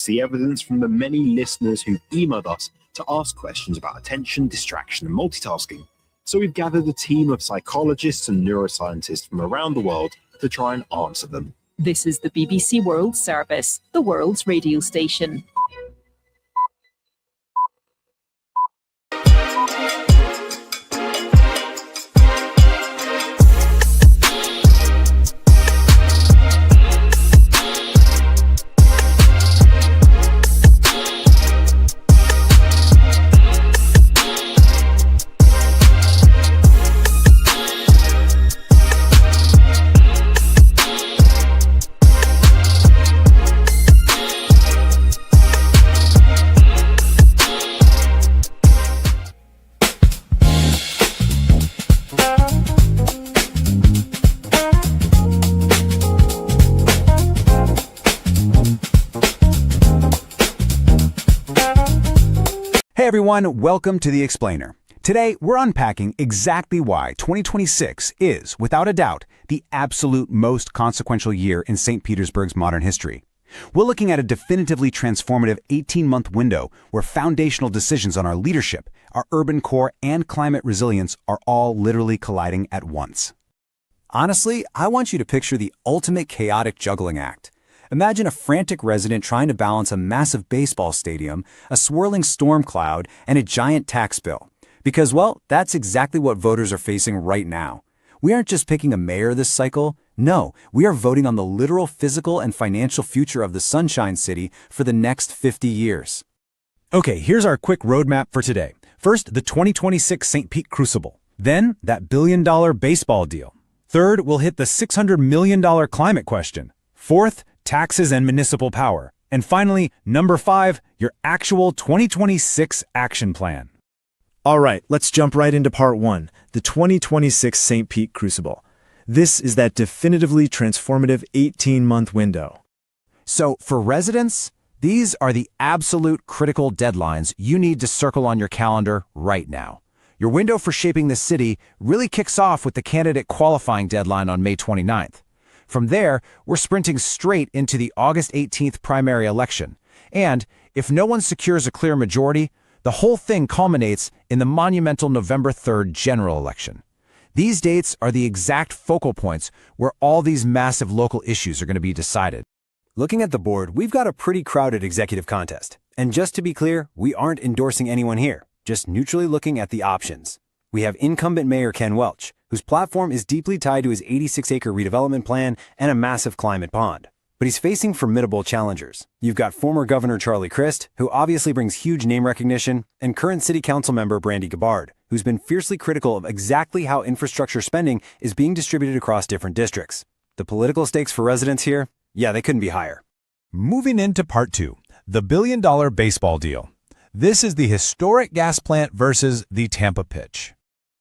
see evidence from the many listeners who've emailed us to ask questions about attention, distraction, and multitasking. So we've gathered a team of psychologists and neuroscientists from around the world to try and answer them. This is the BBC World Service, the world's radio station. Hey everyone, welcome to The Explainer. Today, we're unpacking exactly why 2026 is, without a doubt, the absolute most consequential year in St. Petersburg's modern history. We're looking at a definitively transformative 18-month window where foundational decisions on our leadership, our urban core, and climate resilience are all literally colliding at once. Honestly, I want you to picture the ultimate chaotic juggling act. Imagine a frantic resident trying to balance a massive baseball stadium, a swirling storm cloud, and a giant tax bill. Because, well, that's exactly what voters are facing right now. We aren't just picking a mayor this cycle. No, we are voting on the literal physical and financial future of the Sunshine City for the next 50 years. Okay, here's our quick roadmap for today. First, the 2026 St. Pete Crucible. Then, that billion-dollar baseball deal. Third, we'll hit the $600 million climate question. Fourth, taxes and municipal power. And finally, number 5, your actual 2026 action plan. All right, let's jump right into part 1, the 2026 St. Pete Crucible. This is that definitively transformative 18-month window. So, for residents, these are the absolute critical deadlines you need to circle on your calendar right now. Your window for shaping the city really kicks off with the candidate qualifying deadline on May 29th. From there, we're sprinting straight into the August 18th primary election. And if no one secures a clear majority, the whole thing culminates in the monumental November 3rd general election. These dates are the exact focal points where all these massive local issues are going to be decided. Looking at the board, we've got a pretty crowded executive contest. And just to be clear, we aren't endorsing anyone here, just neutrally looking at the options. We have incumbent Mayor Ken Welch, whose platform is deeply tied to his 86-acre redevelopment plan and a massive climate bond. But he's facing formidable challengers. You've got former Governor Charlie Crist, who obviously brings huge name recognition, and current City Council member Brandy Gabbard, who's been fiercely critical of exactly how infrastructure spending is being distributed across different districts. The political stakes for residents here? Yeah, they couldn't be higher. Moving into part 2, the billion-dollar baseball deal. This is the historic gas plant versus the Tampa pitch.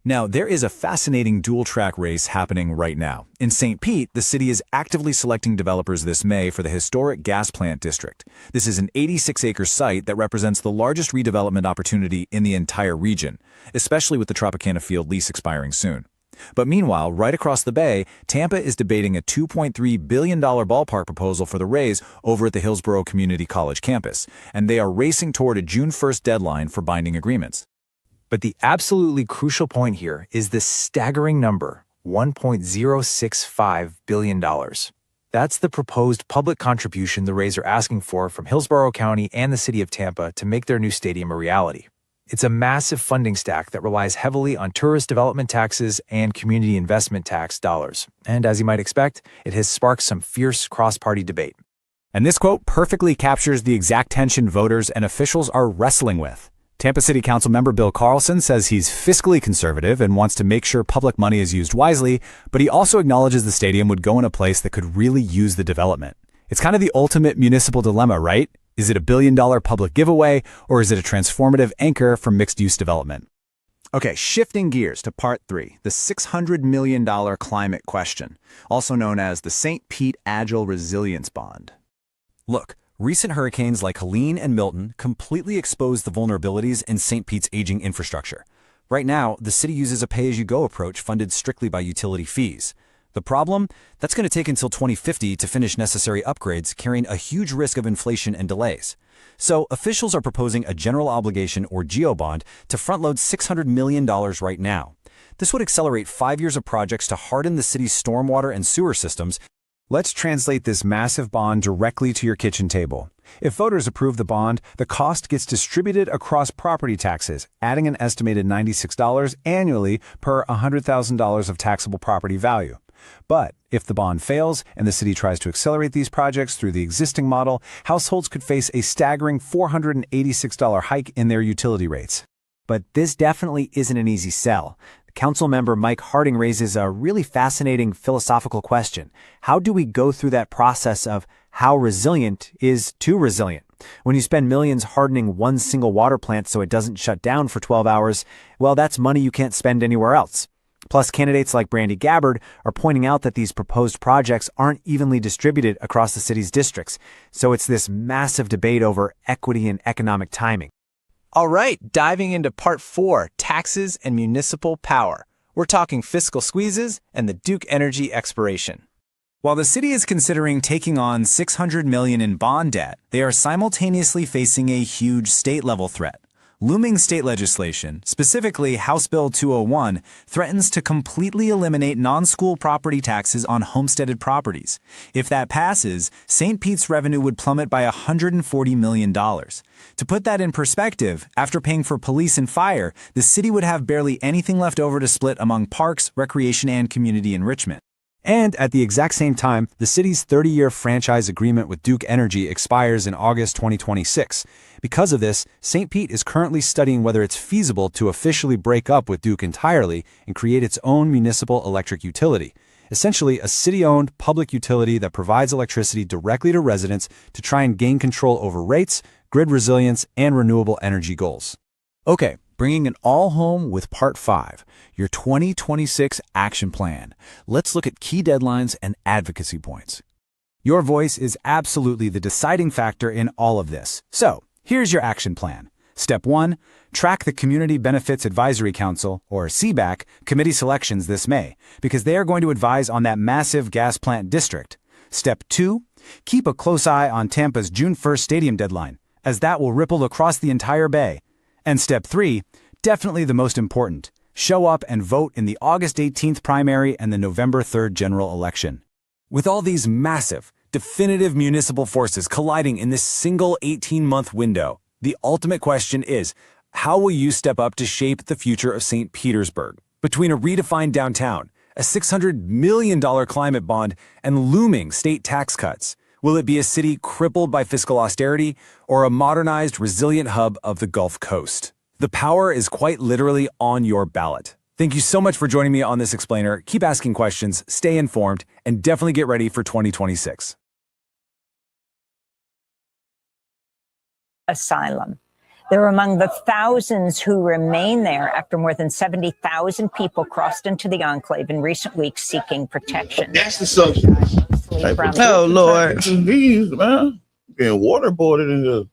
Now, there is a fascinating dual-track race happening right now. In St. Pete, the city is actively selecting developers this May for the historic gas plant district. This is an 86-acre site that represents the largest redevelopment opportunity in the entire region, especially with the Tropicana field lease expiring soon. But meanwhile, right across the bay, Tampa is debating a $2.3 billion ballpark proposal for the Rays over at the Hillsborough Community College campus, and they are racing toward a June 1st deadline for binding agreements. But the absolutely crucial point here is the staggering number, $1.065 billion. That's the proposed public contribution the Rays are asking for from Hillsborough County and the city of Tampa to make their new stadium a reality. It's a massive funding stack that relies heavily on tourist development taxes and community investment tax dollars. And as you might expect, it has sparked some fierce cross-party debate. And this quote perfectly captures the exact tension voters and officials are wrestling with. Tampa City Council member Bill Carlson says he's fiscally conservative and wants to make sure public money is used wisely, but he also acknowledges the stadium would go in a place that could really use the development. It's kind of the ultimate municipal dilemma, right? Is it a billion-dollar public giveaway, or is it a transformative anchor for mixed-use development? Okay, shifting gears to part 3, the $600 million climate question, also known as the St. Pete Agile Resilience Bond. Look, recent hurricanes like Helene and Milton completely exposed the vulnerabilities in St. Pete's aging infrastructure. Right now, the city uses a pay-as-you-go approach funded strictly by utility fees. The problem? That's going to take until 2050 to finish necessary upgrades, carrying a huge risk of inflation and delays. So officials are proposing a general obligation or GEO bond to front-load $600 million right now. This would accelerate 5 years of projects to harden the city's stormwater and sewer systems. Let's translate this massive bond directly to your kitchen table. If voters approve the bond, the cost gets distributed across property taxes, adding an estimated $96 annually per $100,000 of taxable property value. But if the bond fails and the city tries to accelerate these projects through the existing model, households could face a staggering $486 hike in their utility rates. But this definitely isn't an easy sell. Councilmember Mike Harding raises a really fascinating philosophical question. How do we go through that process of how resilient is too resilient? When you spend millions hardening one single water plant so it doesn't shut down for 12 hours, well, that's money you can't spend anywhere else. Plus, candidates like Brandy Gabbard are pointing out that these proposed projects aren't evenly distributed across the city's districts. So it's this massive debate over equity and economic timing. All right, diving into part 4, taxes and municipal power. We're talking fiscal squeezes and the Duke Energy expiration. While the city is considering taking on $600 million in bond debt, they are simultaneously facing a huge state-level threat. Looming state legislation, specifically House Bill 201, threatens to completely eliminate non-school property taxes on homesteaded properties. If that passes, St. Pete's revenue would plummet by $140 million. To put that in perspective, after paying for police and fire, the city would have barely anything left over to split among parks, recreation, and community enrichment. And at the exact same time, the city's 30-year franchise agreement with Duke Energy expires in August 2026. Because of this, St. Pete is currently studying whether it's feasible to officially break up with Duke entirely and create its own municipal electric utility. Essentially, a city-owned public utility that provides electricity directly to residents to try and gain control over rates, grid resilience, and renewable energy goals. Okay, bringing it all home with Part 5, your 2026 action plan. Let's look at key deadlines and advocacy points. Your voice is absolutely the deciding factor in all of this. So, here's your action plan. Step 1, track the Community Benefits Advisory Council, or CBAC, committee selections this May, because they are going to advise on that massive gas plant district. Step 2, keep a close eye on Tampa's June 1st stadium deadline, as that will ripple across the entire Bay. And step 3, definitely the most important, show up and vote in the August 18th primary and the November 3rd general election. With all these massive, definitive municipal forces colliding in this single 18-month window, the ultimate question is, how will you step up to shape the future of St. Petersburg? Between a redefined downtown, a $600 million climate bond, and looming state tax cuts, will it be a city crippled by fiscal austerity or a modernized, resilient hub of the Gulf Coast? The power is quite literally on your ballot. Thank you so much for joining me on this explainer. Keep asking questions, stay informed, and definitely get ready for 2026. Asylum. They're among the thousands who remain there after more than 70,000 people crossed into the enclave in recent weeks seeking protection. That's the subject. Oh, Lord. These, man. Being waterboarded in the...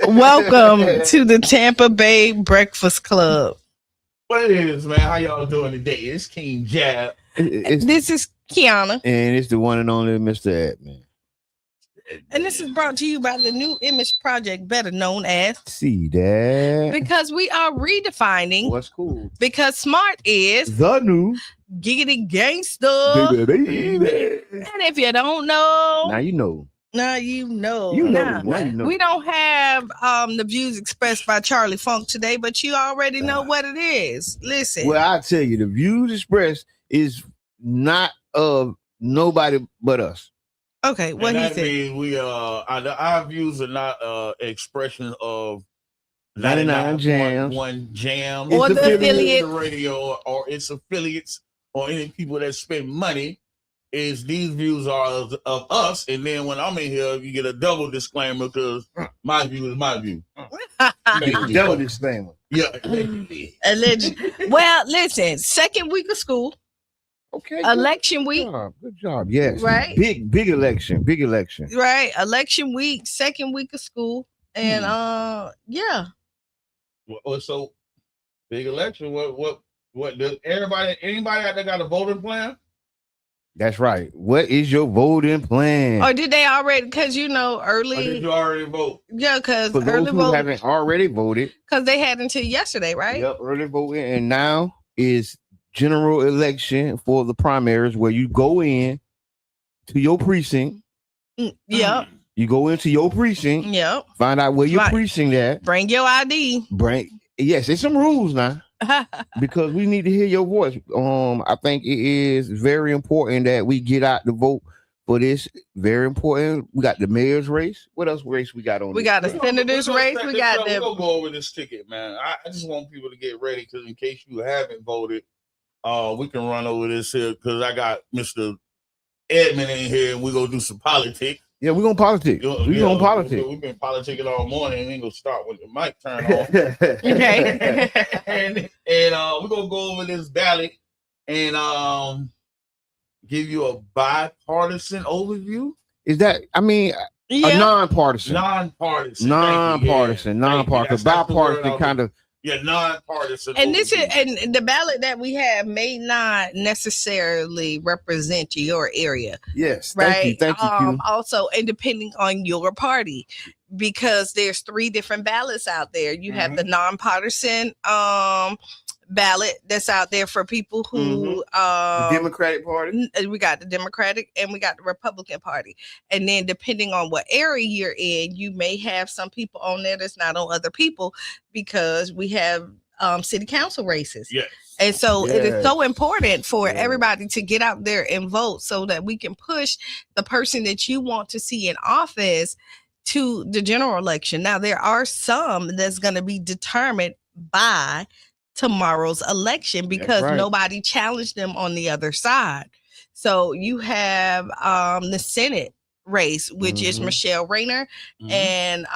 Welcome to the Tampa Bay Breakfast Club. What it is, man? How y'all doing today? It's King Jab. This is Qiana. And it's the one and only Mr. Edmund. And this is brought to you by the New Image Project, better known as See that? Because we are redefining What's cool? because smart is The new giggity gangster. baby. And if you don't know, Now you know. now you know. You know. Now, Now you know. we don't have the views expressed by Charlie Funk today, but you already know what it is. Listen. Well, I tell you, the views expressed is not of nobody but us. Okay, what and he that said. means we our views are not expression of 99 jams. 1 jam Or the affiliate. the radio or its affiliates or any people that spend money. Is these views are of us, and then when I'm in here, you get a double disclaimer because my view is my view. Double disclaimer. Yeah. Alleged. Well, listen, second week of school, Okay. election week, Good job. Yes. Right. Big election. Big election. right? Election week, second week of school, and yeah. Well, so big election. What What does anybody out there got a voting plan? That's right. What is your voting plan? Or did they already? Because Or did you already vote? Yeah, because For those early who vote. haven't already voted. Because they had until yesterday, right? Yep, early voting, and now is general election for the primaries, where you go in to your precinct. Yep. You go into your precinct. Yep. Find out where your precinct at. Bring your ID. Yes, there's some rules now. Because we need to hear your voice. I think it is very important that we get out to vote for this. Very important. We got the mayor's race. What else race we got on? We got the senator's race. We got We're gonna go over this ticket, man. I just want people to get ready because in case you haven't voted, we can run over this here because I got Mr. Edmund in here and we're gonna do some politics. Yeah, we're gonna politic. We're gonna politic. We've been politicking all morning and ain't gonna start when the mic turn on. Okay. and we're gonna go over this ballot and give you a bipartisan overview. Is that a nonpartisan? Nonpartisan. Bipartisan kind of. Yeah, nonpartisan. And this is and the ballot that we have may not necessarily represent your area. Yes, right. Thank you. Q. Also, and depending on your party, because there's 3 different ballots out there. You have the nonpartisan ballot that's out there for people who the Democratic Party. We got the Democratic and we got the Republican Party. And then depending on what area you're in, you may have some people on there that's not on other people because we have city council races. Yes. And so it is so important for everybody to get out there and vote so that we can push the person that you want to see in office to the general election. Now, there are some that's going to be determined by tomorrow's election because nobody challenged them on the other side. So you have the Senate race, which is Michelle Rayner and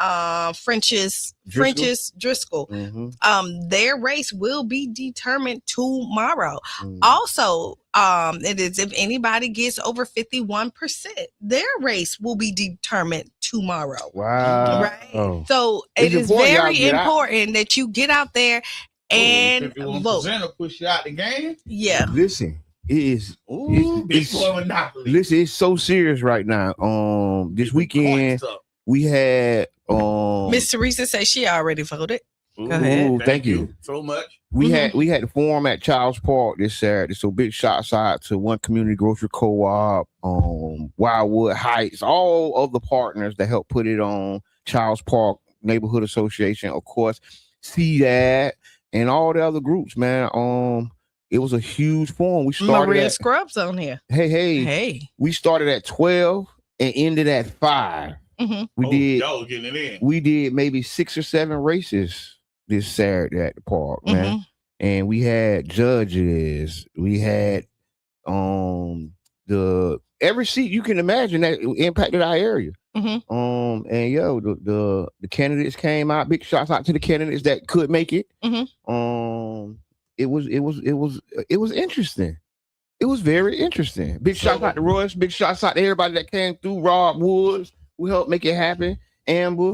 French's Driscoll. Their race will be determined tomorrow. Also, it is if anybody gets over 51%, their race will be determined tomorrow. Wow. Right. So it is very important that you get out there and vote. Push you out the game. Yeah. Listen, it is. Listen, it's so serious right now. This weekend we had. Miss Teresa says she already voted. Go ahead. Thank you so much. We had the forum at Childs Park this Saturday. So big shots out to One Community Grocery Co-op, Wildwood Heights, all of the partners that helped put it on. Childs Park Neighborhood Association, of course. See that. And all the other groups, man. It was a huge forum. We started Maria at, Scrubs on here. Hey. We started at 12 and ended at 5. Y'all getting it in. We did maybe 6 or 7 races this Saturday at the park, man. And we had judges. We had every seat you can imagine that impacted our area. And the candidates came out. Big shots out to the candidates that could make it. It was interesting. It was very interesting. Big shots out to Royce. Big shots out to everybody that came through. Rob Woods, who helped make it happen. Amber.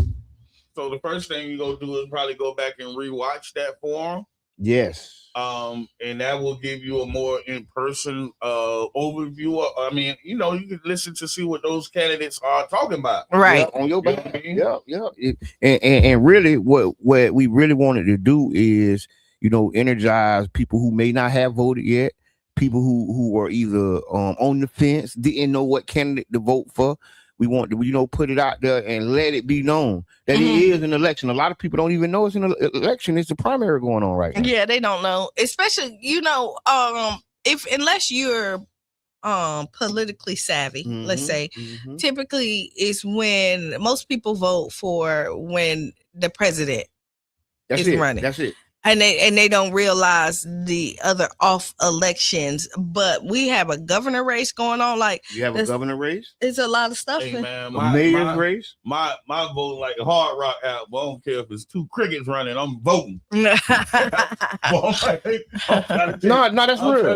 So the first thing you go do is probably go back and rewatch that forum. Yes. And that will give you a more in-person overview. I mean, you can listen to see what those candidates are talking about. Right. On your back. And really what we really wanted to do is, energize people who may not have voted yet, people who were either on the fence, didn't know what candidate to vote for. We want to, put it out there and let it be known that it is an election. A lot of people don't even know it's an election. It's a primary going on right now. Yeah, they don't know. Especially, unless you're politically savvy, let's say, typically is when most people vote for when the president is running. That's it. And they don't realize the other off elections, but we have a governor race going on. Like you have a governor race. It's a lot of stuff. Hey, man, mayor's race. My vote like a Hard Rock album. I don't care if it's 2 crickets running. I'm voting. No, that's real. I'm trying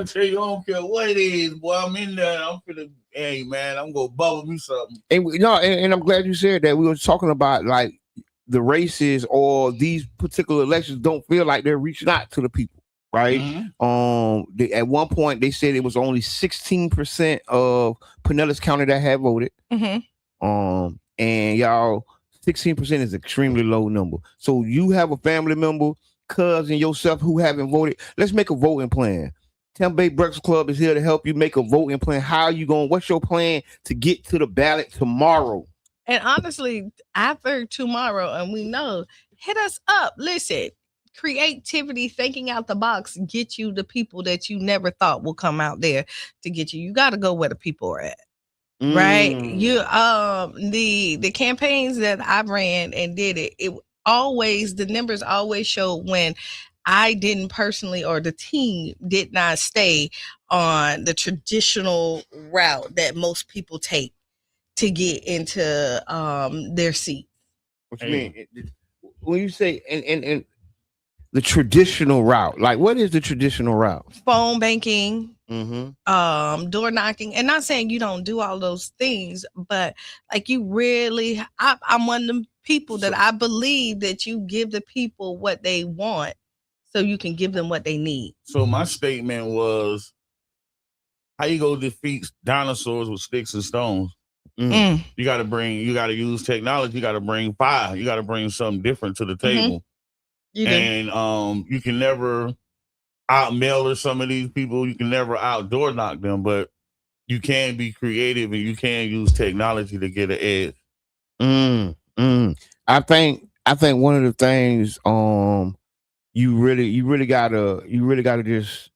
to tell you, I don't care what it is, boy. I'm in there. I'm finna. Hey, man, I'm gonna bubble me something. And I'm glad you said that. We were talking about like the races or these particular elections don't feel like they're reaching out to the people. right? At one point they said it was only 16% of Pinellas County that had voted. And y'all, 16% is extremely low number. So you have a family member, cousin, yourself who haven't voted. Let's make a voting plan. Tampa Bay Breakfast Club is here to help you make a voting plan. How are you going? What's your plan to get to the ballot tomorrow? And honestly, after tomorrow, and we know, hit us up. Listen, creativity, thinking out the box, get you the people that you never thought will come out there to get you. You got to go where the people are at. Right? You the campaigns that I ran and did it always, the numbers always showed when I didn't personally, or the team did not stay on the traditional route that most people take to get into their seat. What you mean? When you say and the traditional route, like what is the traditional route? Phone banking, door knocking, and not saying you don't do all those things, but like you really, I'm one of them people that I believe that you give the people what they want so you can give them what they need. So my statement was, how you go defeat dinosaurs with sticks and stones? You got to use technology. You got to bring fire. You got to bring something different to the table. And you can never out-mail some of these people. You can never outdoor knock them, but you can be creative and you can use technology to get an edge. I think one of the things you really gotta just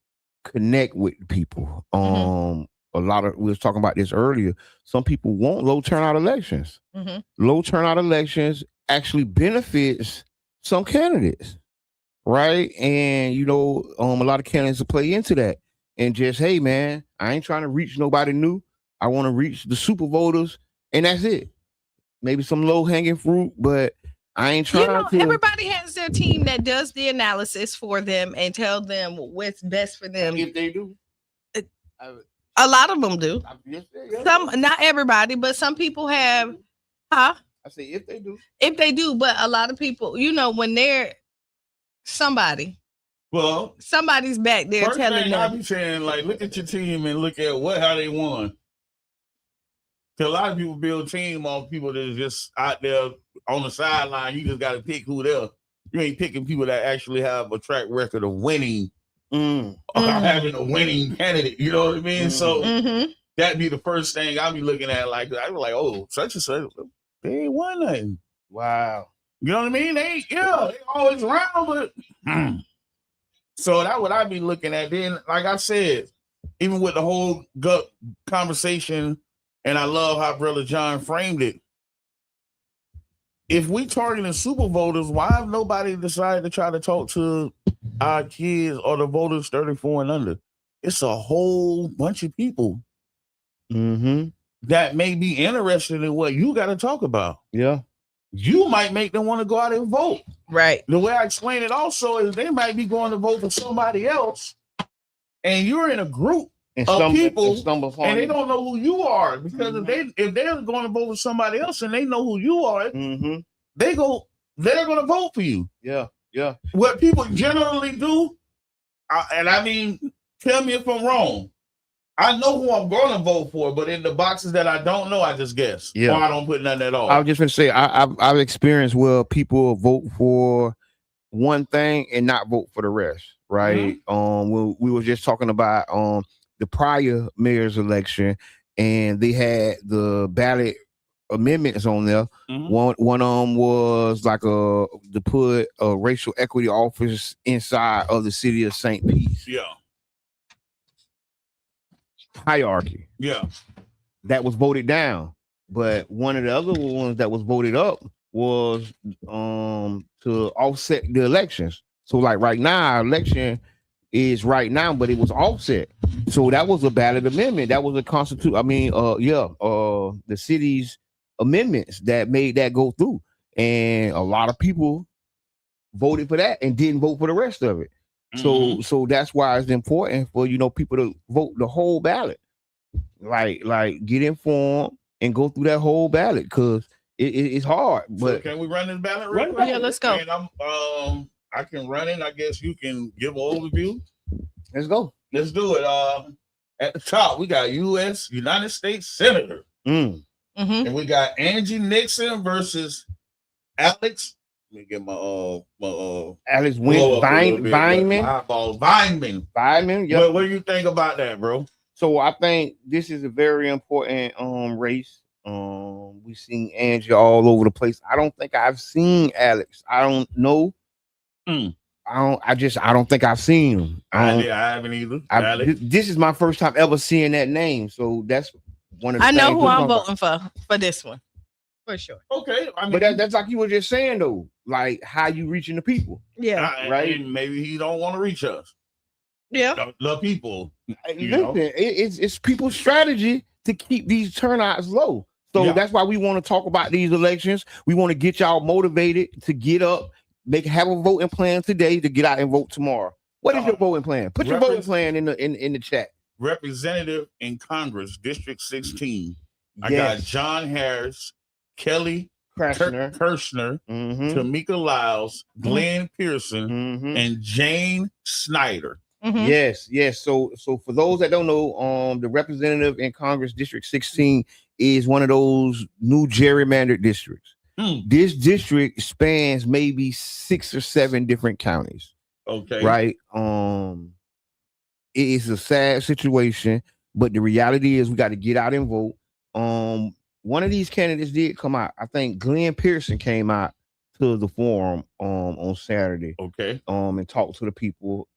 connect with people. A lot of, we was talking about this earlier. Some people want low turnout elections. Low turnout elections actually benefits some candidates, right? And a lot of candidates will play into that and just, hey man, I ain't trying to reach nobody new. I want to reach the super voters, and that's it. Maybe some low hanging fruit, but I ain't trying to. Everybody has their team that does the analysis for them and tell them what's best for them. If they do. A lot of them do. Some, not everybody, but some people have. I say if they do. If they do, but a lot of people, when they're somebody. Well, somebody's back there first telling thing them. I be saying, like, look at your team and look at how they won. Because a lot of people build team on people that's just out there on the sideline. You just got to pick who they're. You ain't picking people that actually have a track record of winning. Having a winning candidate, you know what I mean? So that'd be the first thing I'll be looking at. Like, I'd be like, oh, such and such, they ain't won nothing. Wow. You know what I mean? They always around, but so that's what I'd be looking at. Then, like I said, even with the whole gut conversation, and I love how Brother John framed it. If we targeting super voters, why have nobody decided to try to talk to our kids or the voters 34 and under? It's a whole bunch of people that may be interested in what you got to talk about. Yeah. You might make them want to go out and vote. Right. The way I explain it also is they might be going to vote for somebody else, and you're in a group of people and they don't know who you are, because if they're going to vote for somebody else and they know who you are, they're going to vote for you. Yeah. What people generally do, and I mean, tell me if I'm wrong. I know who I'm going to vote for, but in the boxes that I don't know, I just guess. Yeah. Or I don't put nothing at all. I was just going to say, I've experienced where people vote for one thing and not vote for the rest, right? We were just talking about the prior mayor's election, and they had the ballot amendments on there. One of them was like to put a racial equity office inside of the city of St. Pete. Yeah. Hierarchy. Yeah. That was voted down. But one of the other ones that was voted up was to offset the elections. So like right now, our election is right now, but it was offset. So that was a ballot amendment. That was a the city's amendments that made that go through. And a lot of people voted for that and didn't vote for the rest of it. So that's why it's important for people to vote the whole ballot. Like get informed and go through that whole ballot, because it's hard. But so can we run this ballot real quick? Yeah, let's go. And I can run it. I guess you can give an overview. Let's go. Let's do it. At the top, we got U.S. United States Senator. And we got Angie Nixon versus Alex. Let me get my Alex Weinman. Weinman. Yep. What do you think about that, bro? So I think this is a very important race. We've seen Angie all over the place. I don't think I've seen Alex. I don't know. I don't think I've seen him. I haven't either. This is my first time ever seeing that name. So that's one of the I know things who I'm voting for this one. For sure. Okay. I mean, but that's like you were just saying though, like how you reaching the people. Yeah. Right. And maybe he don't want to reach us. Yeah. The people. Listen, it's people's strategy to keep these turnouts low. So that's why we want to talk about these elections. We want to get y'all motivated to get up, have a voting plan today to get out and vote tomorrow. What is your voting plan? Put your voting plan in the chat. Representative in Congress, District 16. I got John Harris, Kelly Kirshner, Tamika Lyles, Glenn Pearson, and Jane Snyder. Yes. So for those that don't know, the representative in Congress, District 16, is one of those new gerrymandered districts. This district spans maybe 6 or 7 different counties. Okay. Right. It is a sad situation, but the reality is we got to get out and vote. One of these candidates did come out. I think Glenn Pearson came out to the forum on Saturday. Okay. And talked to the people.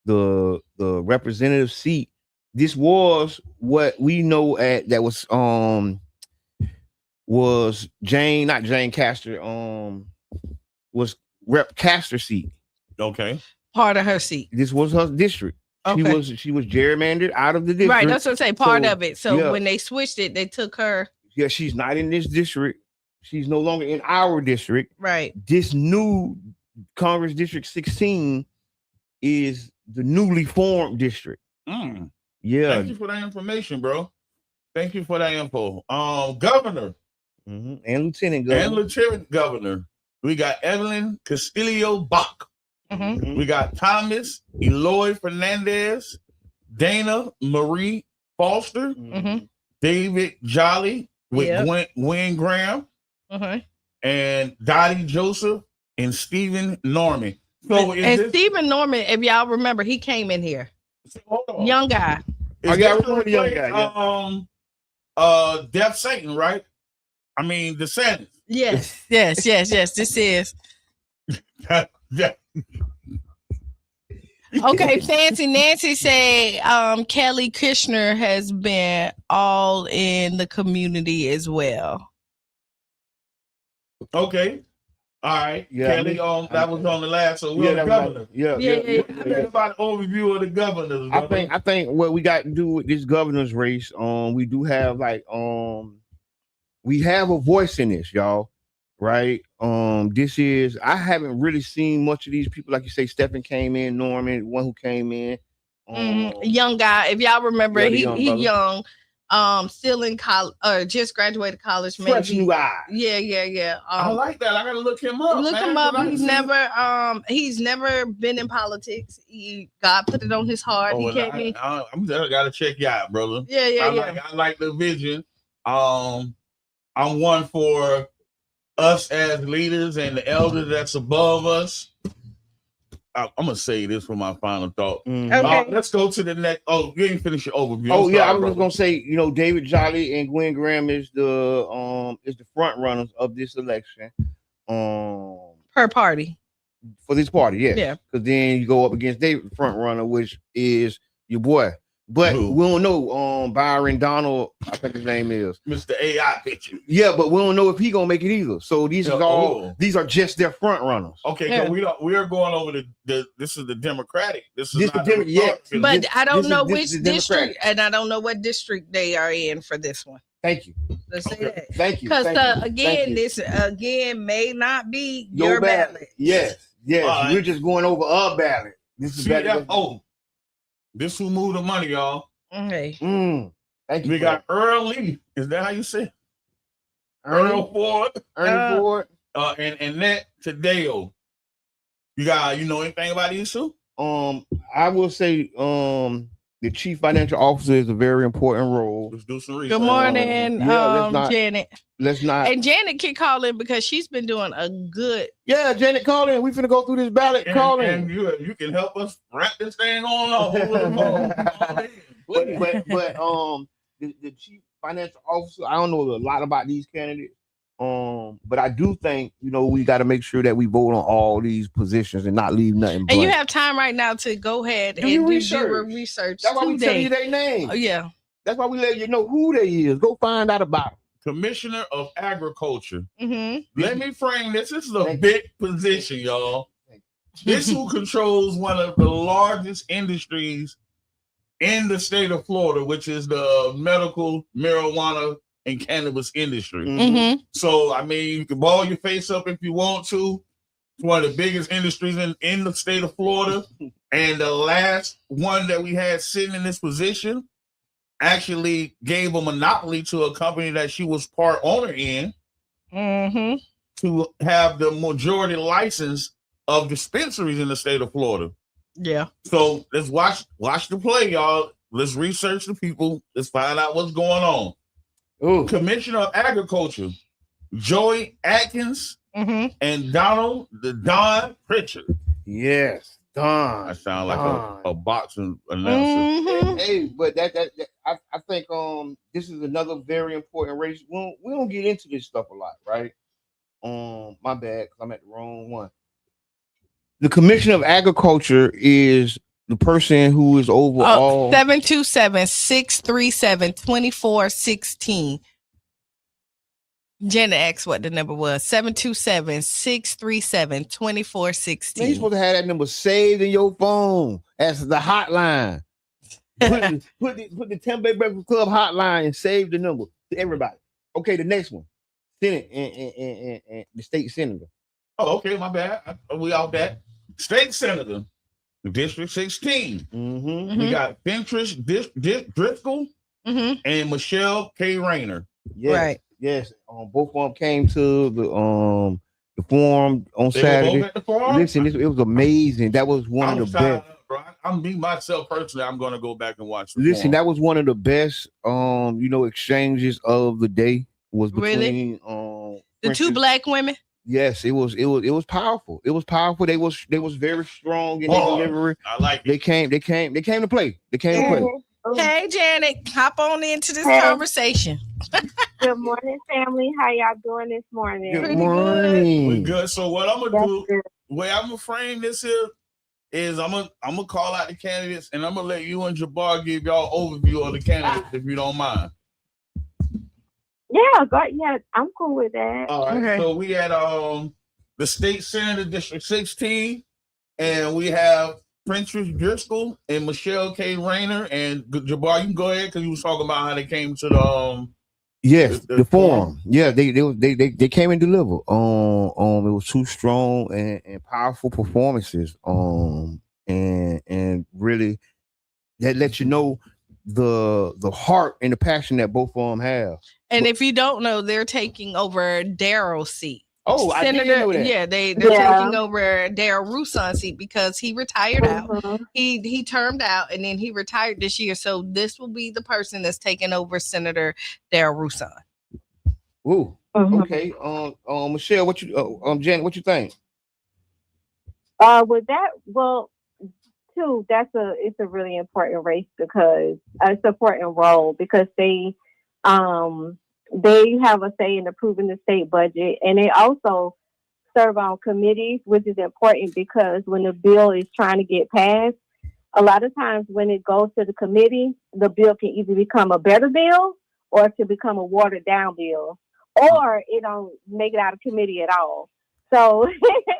The representative seat. This was what we know that was not Jane Castor. Was Rep Castor seat. Okay. Part of her seat. This was her district. Okay. She was gerrymandered out of the district. Right, that's what I'm saying. Part of it. So when they switched it, they took her. Yeah, she's not in this district. She's no longer in our district. Right. This new Congress District 16 is the newly formed district. Yeah. Thank you for that information, bro. Thank you for that info. Governor. And Lieutenant Governor. We got Evelyn Castillo Bach. We got Thomas Eloy Fernandez, Dana Marie Foster, David Jolly with Gwen Graham, and Dottie Joseph and Stephen Norman. So Stephen Norman, if y'all remember, he came in here. Young guy. Remember the young guy. Deaf Satan, right? I mean, DeSantis. Yes. This is. Okay, Fancy Nancy said Kelly Kirshner has been all in the community as well. Okay. All right. Kelly that was on the last, so we're the governor. Think about the overview of the governors. I think what we got to do with this governor's race, we do have we have a voice in this, y'all. Right. I haven't really seen much of these people. Like you say, Stephen came in, Norman, one who came in. Young guy. If y'all remember, he young. Still in college, or just graduated college. Maybe. Fresh new eye. Yeah. I like that. I gotta look him up. Look him up. He's never been in politics. God put it on his heart. He came in. I gotta check you out, brother. Yeah. I like the vision. I'm one for us as leaders and the elders that's above us. I'm gonna say this for my final thought. Okay. Let's go to the next. Oh, you didn't finish your overview. I was just gonna say, David Jolly and Gwen Graham is the front runners of this election. Per party. For this party, yes. Yeah. Because then you go up against David, front runner, which is your boy. But we don't know Byron Donald, I think his name is Mr. AI picture. Yeah, but we don't know if he gonna make it either. So these are just their front runners. Okay, so we are going over this is the Democratic. But I don't know which district, and I don't know what district they are in for this one. Thank you. Let's say that. Thank you. Because this may not be your ballot. Yes. We're just going over a ballot. This is This who moved the money, y'all. Okay. Thank you. We got Earl Lee. Is that how you say it? Earl Ford. Ernie Ford. And Annette Tadeo. You know anything about these two? I will say the chief financial officer is a very important role. Let's do some research. Good morning, Janet. Let's not. And Janet can call in because she's been doing a good. Yeah, Janet, call in. We finna go through this ballot. Call in. And you can help us wrap this thing on off over the phone. but the chief financial officer, I don't know a lot about these candidates. But I do think, we got to make sure that we vote on all these positions and not leave nothing. And you have time right now to go ahead and do your research. That's why we tell you their name. Oh, yeah. That's why we let you know who they is. Go find out about them. Commissioner of Agriculture. Mm-hmm. Let me frame this. This is a big position, y'all. This who controls one of the largest industries in the state of Florida, which is the medical marijuana and cannabis industry. Mm-hmm. So, you can ball your face up if you want to. It's one of the biggest industries in the state of Florida. And the last one that we had sitting in this position actually gave a monopoly to a company that she was part owner in to have the majority license of dispensaries in the state of Florida. Yeah. So let's watch the play, y'all. Let's research the people. Let's find out what's going on. Ooh. Commissioner of Agriculture, Joey Atkins and Don Pritchard. Yes, Don. I sound like a boxing announcer. Hey, but I think this is another very important race. We don't get into this stuff a lot, right? My bad, because I'm at the wrong one. The Commissioner of Agriculture is the person who is over all 727-637-2416. Jenna asked what the number was. 727-637-2416. You're supposed to have that number saved in your phone as the hotline. Put the Tampa Bay Breakfast Club hotline and save the number to everybody. Okay, the next one. Senate and the state senator. Oh, okay, my bad. We out that. State senator. District 16. We got Fentrish Driscoll and Michelle K. Rayner. Yes, right. Yes. Both of them came to the forum on Saturday. At the forum? Listen, it was amazing. That was one of the best. I'm me myself personally. I'm going to go back and watch. Listen, that was one of the best exchanges of the day. Was between the two black women. Yes, it was powerful. It was powerful. They was very strong in their delivery. I like it. They came to play. Hey, Janet, hop on into this conversation. Good morning, family. How y'all doing this morning? Good morning. We're good. So what I'm gonna do, the way I'm gonna frame this here is I'm gonna call out the candidates and I'm gonna let you and Jabbar give y'all overview of the candidates if you don't mind. Yeah, I'm cool with that. All right. Okay. So we had the state senator, District 16, and we have Fentrish Driscoll and Michelle K. Rayner. And Jabbar, you can go ahead because you was talking about how they came to the the forum. Yeah, they came and delivered. It was two strong and powerful performances. And really that lets you know the heart and the passion that both of them have. And if you don't know, they're taking over Daryl's seat. Oh, I didn't know that. Yeah, they're taking over Daryl Rousseau's seat because he retired out. He termed out and then he retired this year. So this will be the person that's taking over Senator Daryl Rousseau. Ooh. Okay. Michelle, Janet, what you think? With that, too, it's a really important race because it's an important role because they have a say in approving the state budget, and they also serve on committees, which is important because when the bill is trying to get passed, a lot of times when it goes to the committee, the bill can either become a better bill or it can become a watered down bill, or it don't make it out of committee at all. So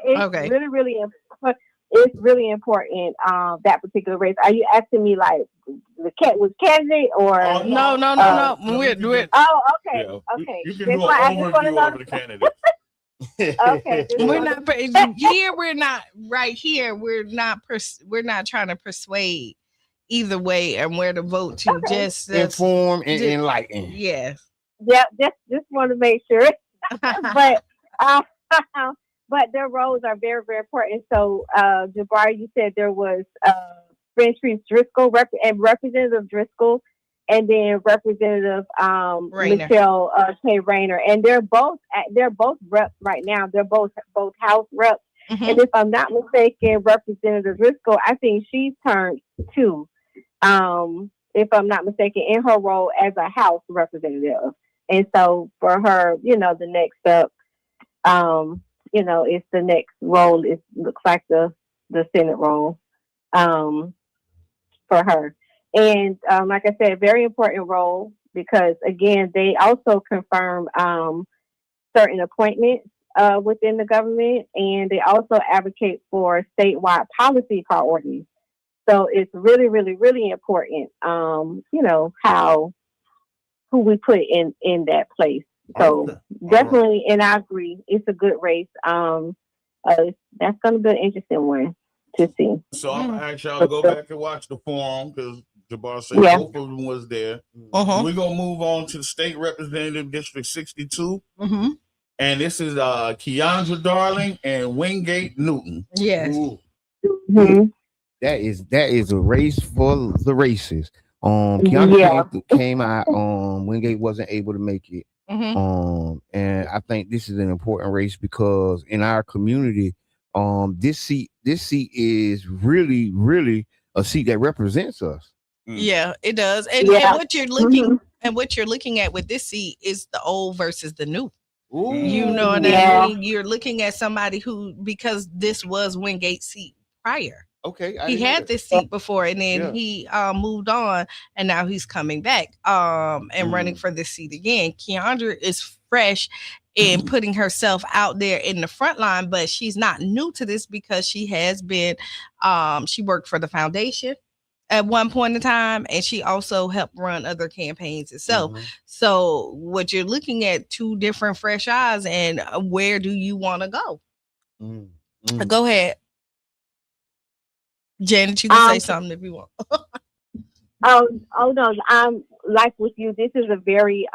it's really important. It's really important, that particular race. Are you asking me like the cat was candidate or no? We're okay. Yeah. Okay. You can do an overview of the candidates. Okay. We're not here. We're not right here. We're not trying to persuade either way and where to vote to. Okay. Just inform and enlighten. Yes. Yeah. Just want to make sure. But but their roles are very, very important. So, Jabari, you said there was French Driscoll and Representative Driscoll, and then Representative Michelle K. Rayner, and they're both reps right now. They're both House reps. Mm-hmm. And if I'm not mistaken, Representative Driscoll, I think she's turned 2. If I'm not mistaken, in her role as a House representative. And so for her, the next step, it's the next role. It looks like the Senate role for her. And like I said, very important role because, again, they also confirm certain appointments within the government, and they also advocate for statewide policy priorities. So it's really, really, really important, who we put in that place. So definitely, and I agree, it's a good race. That's going to be an interesting one to see. So I'm gonna ask y'all to go back and watch the forum because Jabbar said both of them was there. We're gonna move on to the state representative district 62. And this is Qiana Darling and Wingate Newton. Yes. That is a race for the races. Qiana came out. Wingate wasn't able to make it. And I think this is an important race because in our community, this seat is really, really a seat that represents us. Yeah, it does. And what you're looking at with this seat is the old versus the new. Ooh. You know what I mean? You're looking at somebody who, because this was Wingate's seat prior. Okay. He had this seat before, and then he moved on, and now he's coming back and running for this seat again. Qiana is fresh in putting herself out there in the front line, but she's not new to this because she has been, she worked for the foundation at one point in time, and she also helped run other campaigns itself. So what you're looking at, 2 different fresh eyes, and where do you want to go? Go ahead, Janet, you can say something if you want. No, I'm like with you. This is a very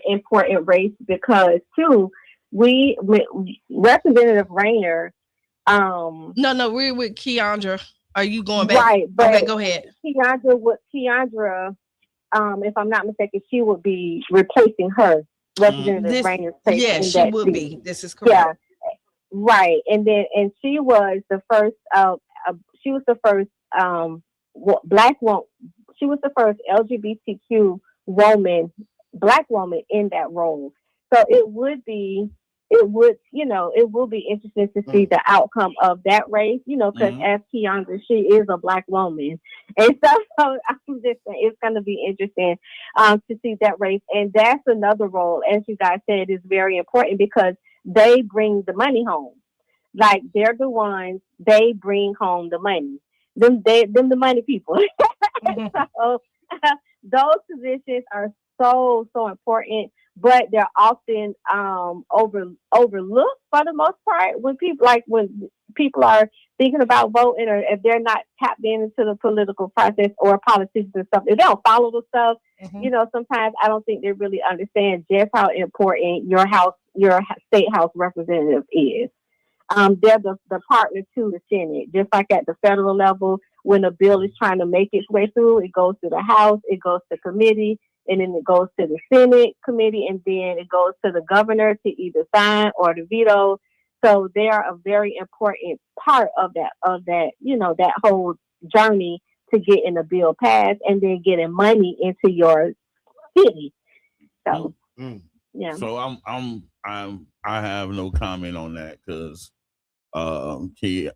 important race because too, Representative Rayner. No, we're with Qiana. Are you going back? Right, but okay, go ahead. Qiana, if I'm not mistaken, she would be replacing her. Representative Rayner's place. Yeah, she would be. This is correct. Yeah. Right, and she was the first. She was the first black woman. She was the first LGBTQ black woman in that role. So it will be interesting to see the outcome of that race. Because as Qiana, she is a black woman, and so I'm just saying it's going to be interesting to see that race. And that's another role, as you guys said, is very important because they bring the money home. Like they're the ones, they bring home the money. Them the money people. So those positions are so important, but they're often overlooked for the most part when people are thinking about voting, or if they're not tapped into the political process or politicians and stuff. If they don't follow the stuff, sometimes I don't think they really understand just how important your state house representative is. They're the partner to the Senate, just like at the federal level. When a bill is trying to make its way through, it goes to the House, it goes to committee, and then it goes to the Senate committee, and then it goes to the governor to either sign or to veto. So they are a very important part of that, that whole journey to getting the bill passed and then getting money into your city. So, yeah. So I have no comment on that because Qiana's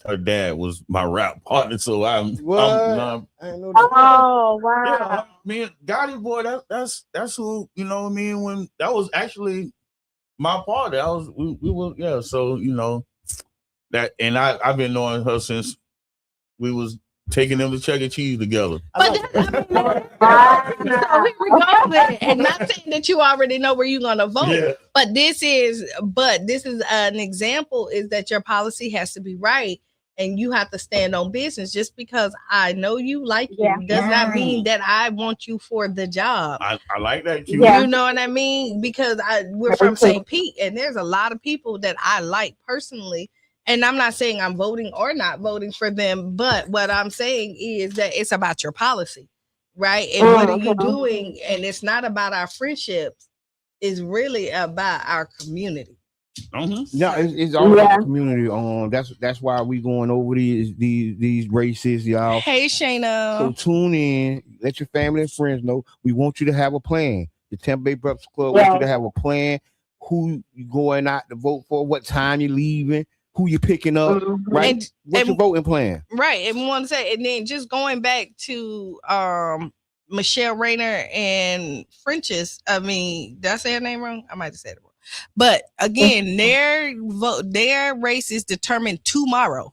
her dad was my rap partner, so I know that. Oh wow! Yeah, man, Gotti boy, that's who, you know what I mean. When that was actually my partner, we were So that, and I've been knowing her since we was taking them to Chuck E. Cheese together. But so here we go with it. And not saying that you already know where you're gonna vote, but this is an example, is that your policy has to be right. and you have to stand on business. Just because I know you like you does not mean that I want you for the job. I like that. You know what I mean? Because we're from St. Pete, and there's a lot of people that I like personally. And I'm not saying I'm voting or not voting for them, but what I'm saying is that it's about your policy, right? And what are you doing? And it's not about our friendships. It's really about our community. Yeah, it's all about the community. That's why we going over these races, y'all. Hey, Qiana. So tune in. Let your family and friends know. We want you to have a plan. The Tampa Bay Breakfast Club wants you to have a plan. Who you going out to vote for? What time you leaving? Who you picking up? Right? What's your voting plan? Right. And we want to say, and then just going back to Michelle Rayner and French's. I mean, did I say her name wrong? I might have said it wrong. But again, their race is determined tomorrow.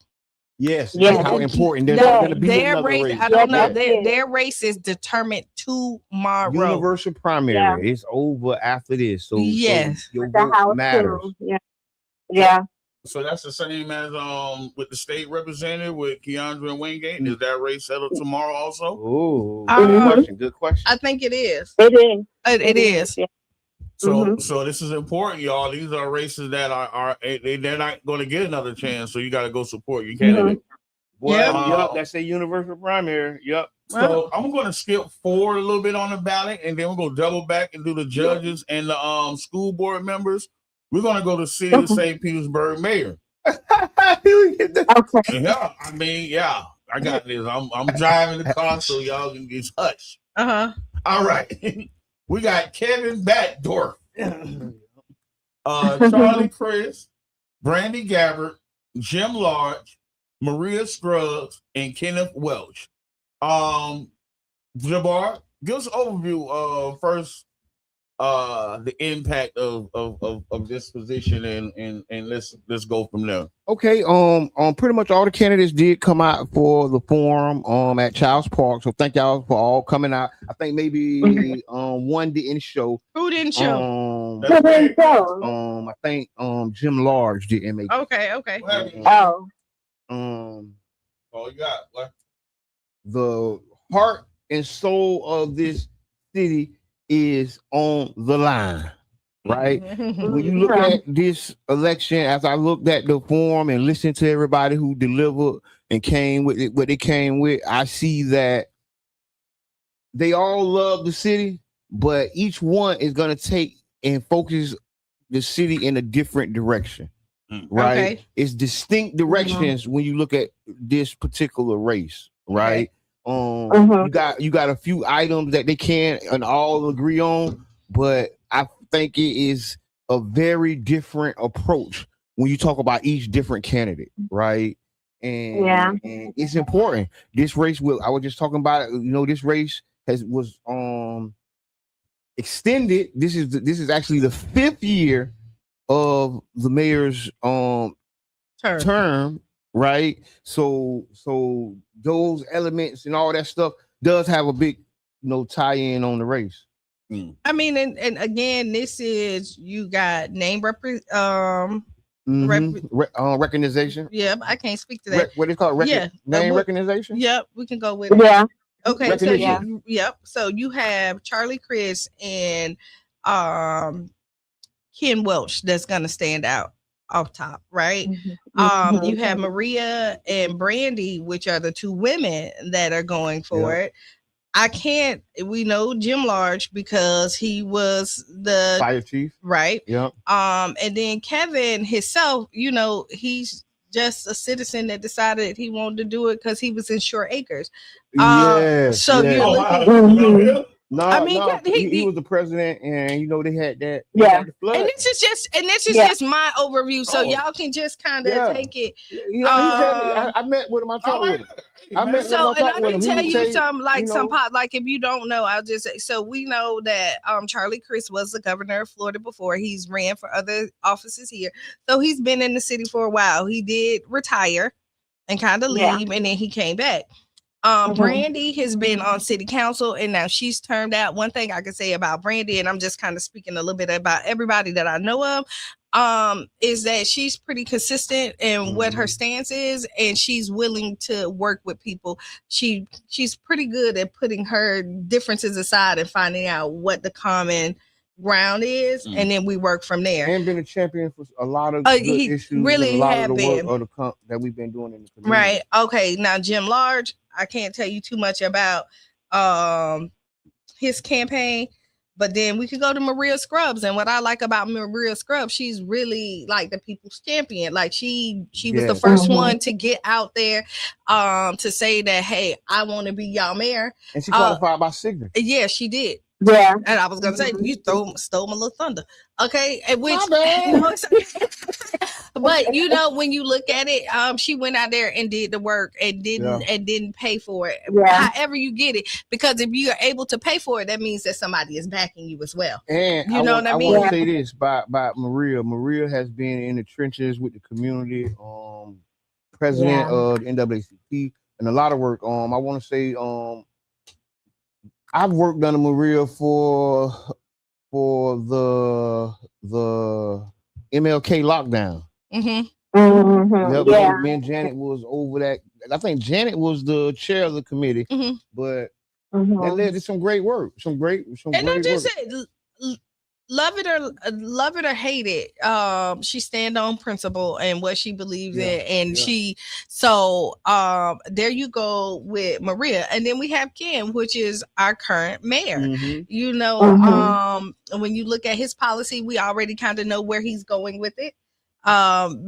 Yes. How important there's going to be another race. I don't know. Their race is determined tomorrow. Universal primary is over after this. So yes, so your vote matters. Yeah. So that's the same as with the state representative with Qiana and Wingate. Is that race settled tomorrow also? Oh, good question. I think it is. It is. It is. Yeah. So this is important, y'all. These are races that they're not going to get another chance. So you got to go support your candidate. Yep, that's a universal primary. Yep. So I'm going to skip forward a little bit on the ballot, and then we're going to double back and do the judges and the school board members. We're going to go to City of St. Petersburg mayor. Okay. Yeah, I mean, I got this. I'm driving the car, so y'all can just hush. All right. We got Kevin Batdorf, Charlie Chris, Brandy Gabbard, Jim Large, Maria Scruggs, and Kenneth Welch. Jabbar, give us an overview of first the impact of this position and let's go from there. Okay, pretty much all the candidates did come out for the forum at Childs Park. So thank y'all for all coming out. I think maybe one didn't show. Who didn't show? I think Jim Large didn't make it. Okay. You got what? The heart and soul of this city is on the line, right? When you look at this election, as I looked at the forum and listened to everybody who delivered and came with it, what they came with, I see that they all love the city, but each one is going to take and focus the city in a different direction, right? Okay. It's distinct directions when you look at this particular race, right? You got a few items that they can and all agree on, but I think it is a very different approach when you talk about each different candidate, right? And it's important. This race I was just talking about it, this race was extended. This is actually the 5th year of the mayor's term. Right, so those elements and all that stuff does have a big, tie-in on the race. I mean, and again, this is you got name recognition. Yep, I can't speak to that. What is it called? Name recognition. Yep, we can go with it. Yeah. Okay, so you have Charlie Chris and Ken Welch that's gonna stand out off top, right? You have Maria and Brandy, which are the two women that are going for it. We know Jim Large because he was the fire chief, right? Yep. And then Kevin himself, he's just a citizen that decided he wanted to do it because he was in Short Acres. He was the president, and they had that. And this is just my overview, so y'all can just kind of take it. I met with him. I talked with him. I can tell you some like if you don't know, I'll just say. So we know that Charlie Chris was the governor of Florida before. He's ran for other offices here, so he's been in the city for a while. He did retire and kind of leave, and then he came back. Brandy has been on city council, and now she's turned out. One thing I can say about Brandy, and I'm just kind of speaking a little bit about everybody that I know of, is that she's pretty consistent in what her stance is, and she's willing to work with people. She's pretty good at putting her differences aside and finding out what the common ground is, and then we work from there. And been a champion for a lot of good issues, really and a lot have of the been. work of the that we've been doing in the community. Right. Okay. Now, Jim Large, I can't tell you too much about his campaign, but then we could go to Maria Scruggs. And what I like about Maria Scruggs, she's really like the people's champion. Like she was the first one to get out there to say that, hey, I want to be y'all mayor. And she qualified by Signet. Yeah, she did. Yeah. And I was gonna say you stole my little thunder. Okay. And which but you know, when you look at it, she went out there and did the work and didn't pay for it. Yeah. However you get it, because if you are able to pay for it, that means that somebody is backing you as well. And you know what I mean? I want to say this by Maria. Maria has been in the trenches with the community, president of the NAACP, and a lot of work. I want to say I've worked under Maria for the MLK lockdown. Yep, me and Janet was over that. I think Janet was the chair of the committee, but that led to some great work. Some great and I just work. said, love it or hate it, she stand on principle and what she believes in, and there you go with Maria. And then we have Ken, which is our current mayor. You know, when you look at his policy, we already kind of know where he's going with it,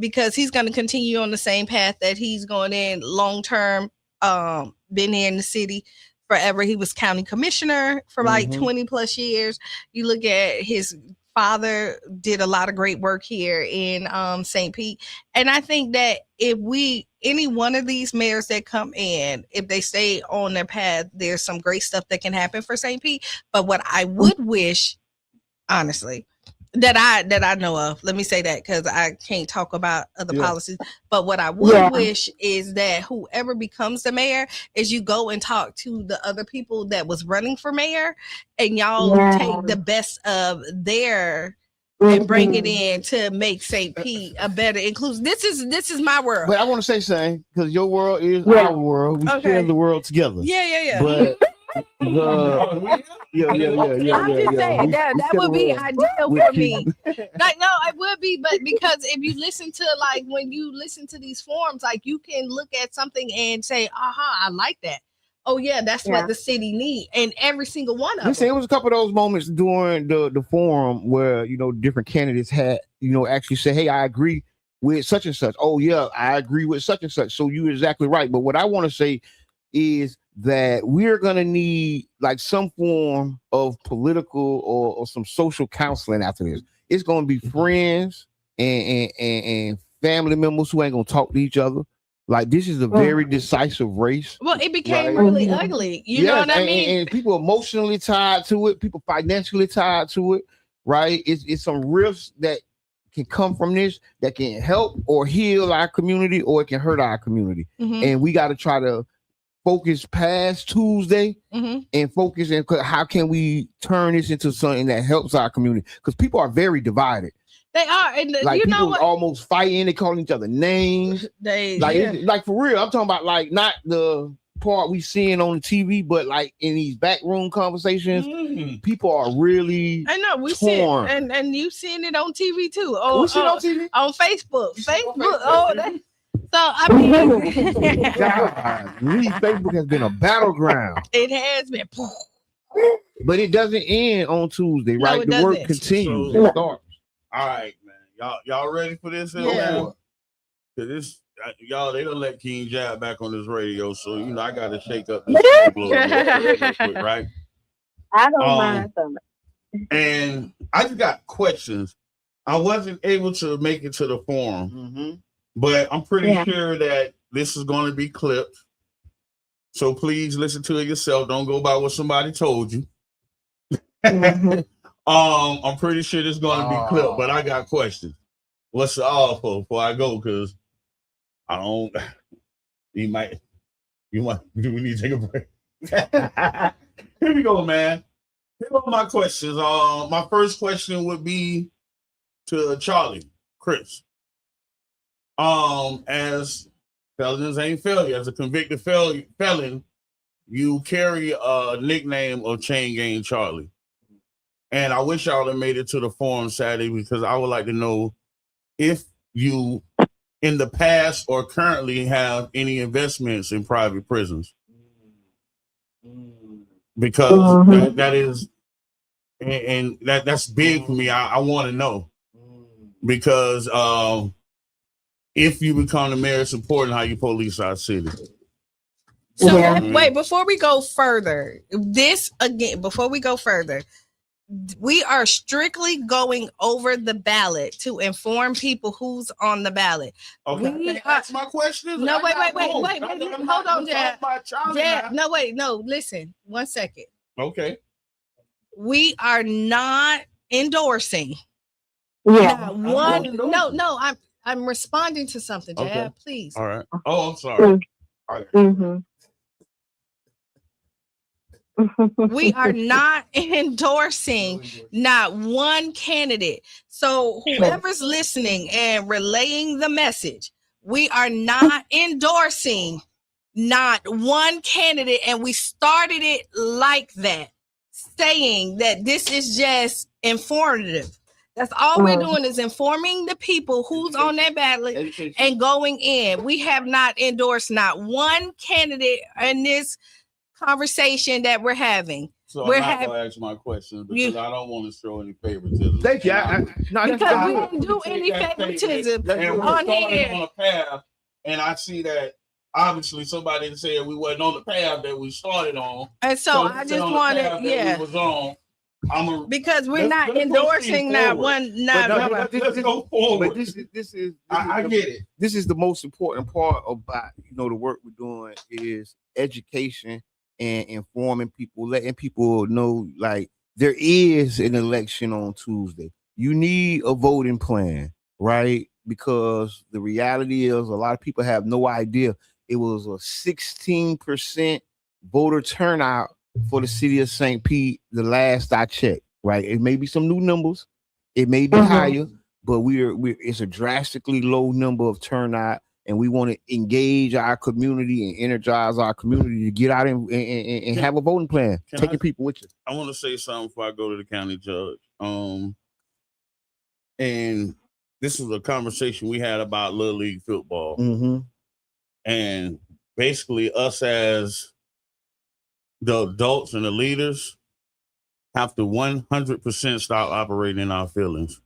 because he's going to continue on the same path that he's going in long term. Been here in the city forever. He was county commissioner for like 20 plus years. You look at his father, did a lot of great work here in St. Pete. And I think that if any one of these mayors that come in, if they stay on their path, there's some great stuff that can happen for St. Pete. But what I would wish, honestly, that I know of, let me say that because I can't talk about other policies, but what I would wish is that whoever becomes the mayor is you go and talk to the other people that was running for mayor, and y'all take the best of their and bring it in to make St. Pete a better inclusive. This is my world. But I want to say something, because your world is our world. We share the world together. Yeah. But I'm just saying that would be ideal for me. Like, no, it would be, but because if you listen to, like, when you listen to these forums, like, you can look at something and say, I like that. Oh yeah, that's what the city need, and every single one of them. Listen, it was a couple of those moments during the forum where different candidates had actually say, hey, I agree with such and such. Oh yeah, I agree with such and such. So you're exactly right. But what I want to say is that we're gonna need like some form of political or some social counseling after this. It's gonna be friends and family members who ain't gonna talk to each other. Like, this is a very decisive race. Well, it became really ugly. You know what I mean? And people emotionally tied to it, people financially tied to it, right? It's some risks that can come from this that can help or heal our community, or it can hurt our community. And we got to try to focus past Tuesday and focus in how can we turn this into something that helps our community, because people are very divided. They are, and like, you know people what? almost fighting, they calling each other names. Like for real, I'm talking about, like, not the part we seeing on the TV, but like in these backroom conversations, people are really I know we torn. see it, and you seeing it on TV too. We see it on TV? On Facebook. So I mean, Facebook has been a battleground. It has been, but it doesn't end on Tuesday, right? The work continues. It starts. All right, man. Y'all ready for this? Yeah. This, y'all, they don't let King Jab back on this radio, so I gotta shake up this real quick, right? I don't mind something. And I just got questions. I wasn't able to make it to the forum, but I'm pretty sure that this is going to be clipped. So please listen to it yourself. Don't go by what somebody told you. I'm pretty sure this is going to be clipped, but I got questions. What's the all for before I go? Because I don't. He might. Do we need to take a break? Here we go, man. Here are my questions. My first question would be to Charlie, Chris. As felons ain't failure, as a convicted felon, you carry a nickname of Chain Gang Charlie. And I wish y'all had made it to the forum Saturday because I would like to know if you in the past or currently have any investments in private prisons. Because that is, and that's big for me. I want to know because if you become the mayor, it's important how you police our city. So wait, before we go further, we are strictly going over the ballot to inform people who's on the ballot. Okay, that's my question. No, wait. Hold on, Jab. No, listen. 1 second. Okay. We are not endorsing. Yeah. I'm responding to something, Jab. Okay. Please. All right. Oh, I'm sorry. All right. We are not endorsing not one candidate. So whoever's listening and relaying the message, we are not endorsing not one candidate. And we started it like that, saying that this is just informative. That's all we're doing is informing the people who's on that ballot and going in. We have not endorsed not one candidate in this conversation that we're having. So I'm not going to ask my question because I don't want to show any favoritism. Thank you. Because we don't do any favoritism on here. On a path, and I see that obviously somebody said we wasn't on the path that we started on. And so I just wanted, we was on. Because we're not endorsing that one. Let's go forward. But this is I get it. This is the most important part about the work we're doing is education and informing people, letting people know like there is an election on Tuesday. You need a voting plan, right? Because the reality is a lot of people have no idea. It was a 16% voter turnout for the city of St. Pete the last I checked, right? It may be some new numbers, it may be higher, but it's a drastically low number of turnout, and we want to engage our community and energize our community to get out and have a voting plan. Taking people with you. I want to say something before I go to the county judge. And this is a conversation we had about Little League football. And basically us as the adults and the leaders have to 100% stop operating in our feelings.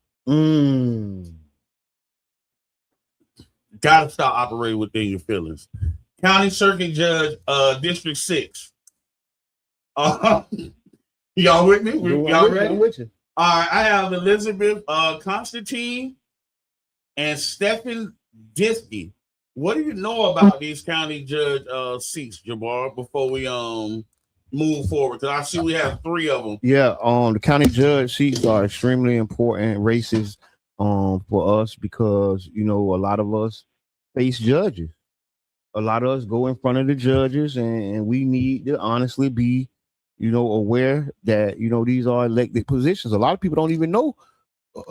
Gotta stop operating within your feelings. County Circuit Judge, District 6. Y'all with me? Y'all ready? I'm with you. All right, I have Elizabeth Constantine and Stephen Diskey. What do you know about these county judge seats, Jabbar, before we move forward? Because I see we have 3 of them. Yeah, the county judge seats are extremely important races for us because a lot of us face judges. A lot of us go in front of the judges, and we need to honestly be aware that these are elected positions. A lot of people don't even know